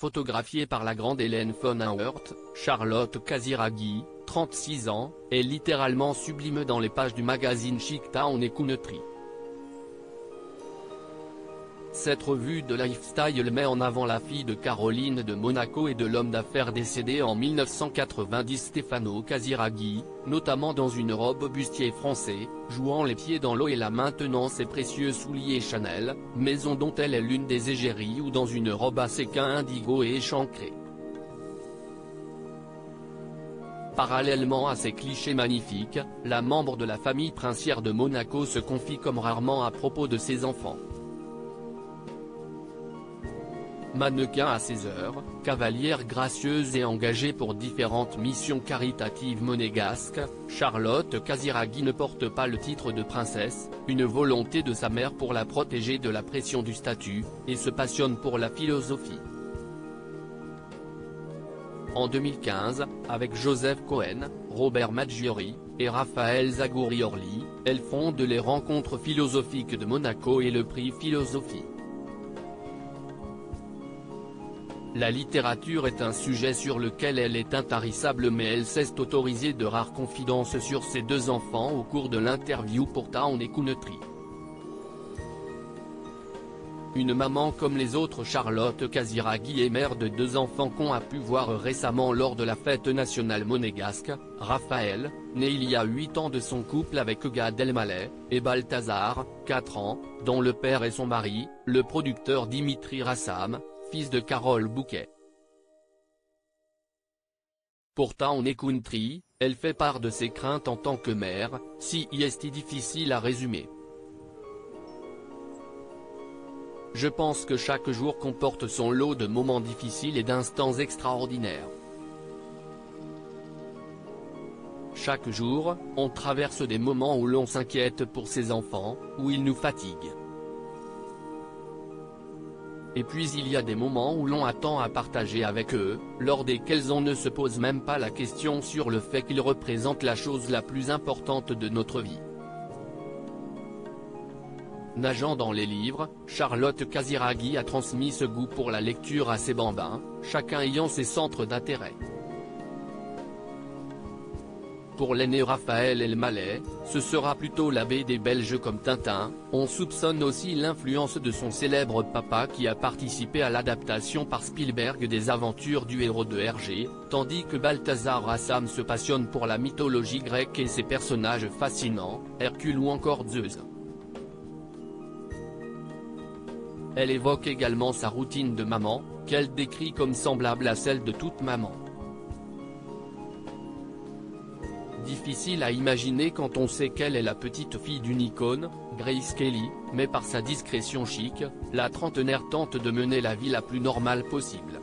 Photographiée par la grande Hélène von Auwirth, Charlotte Casiraghi, 36 ans, est littéralement sublime dans les pages du magazine Chic Town & Country. Cette revue de lifestyle met en avant la fille de Caroline de Monaco et de l'homme d'affaires décédé en 1990 Stefano Casiraghi, notamment dans une robe bustier français, jouant les pieds dans l'eau et la maintenant ses précieux souliers Chanel, maison dont elle est l'une des égéries, ou dans une robe à séquins indigo et échancrée. Parallèlement à ces clichés magnifiques, la membre de la famille princière de Monaco se confie comme rarement à propos de ses enfants. Mannequin à ses heures, cavalière gracieuse et engagée pour différentes missions caritatives monégasques, Charlotte Casiraghi ne porte pas le titre de princesse, une volonté de sa mère pour la protéger de la pression du statut, et se passionne pour la philosophie. En 2015, avec Joseph Cohen, Robert Maggiori, et Raphaël Zagouri-Orly, elle fonde les Rencontres philosophiques de Monaco et le prix Philosophie. La littérature est un sujet sur lequel elle est intarissable, mais elle cesse d'autoriser de rares confidences sur ses deux enfants au cours de l'interview pour Town & Country. Une maman comme les autres, Charlotte Casiraghi est mère de deux enfants qu'on a pu voir récemment lors de la fête nationale monégasque, Raphaël, né il y a 8 ans de son couple avec Gad Elmaleh, et Balthazar, 4 ans, dont le père est son mari, le producteur Dimitri Rassam, fils de Carole Bouquet. Pour Town & Country, elle fait part de ses craintes en tant que mère, si est difficile à résumer. Je pense que chaque jour comporte son lot de moments difficiles et d'instants extraordinaires. Chaque jour, on traverse des moments où l'on s'inquiète pour ses enfants, où ils nous fatiguent. Et puis il y a des moments où l'on attend à partager avec eux, lors desquels on ne se pose même pas la question sur le fait qu'ils représentent la chose la plus importante de notre vie. Nageant dans les livres, Charlotte Casiraghi a transmis ce goût pour la lecture à ses bambins, chacun ayant ses centres d'intérêt. Pour l'aîné Raphaël Elmaleh, ce sera plutôt la BD belge comme Tintin. On soupçonne aussi l'influence de son célèbre papa qui a participé à l'adaptation par Spielberg des aventures du héros de Hergé, tandis que Balthazar Rassam se passionne pour la mythologie grecque et ses personnages fascinants, Hercule ou encore Zeus. Elle évoque également sa routine de maman, qu'elle décrit comme semblable à celle de toute maman. Difficile à imaginer quand on sait qu'elle est la petite fille d'une icône, Grace Kelly, mais par sa discrétion chic, la trentenaire tente de mener la vie la plus normale possible.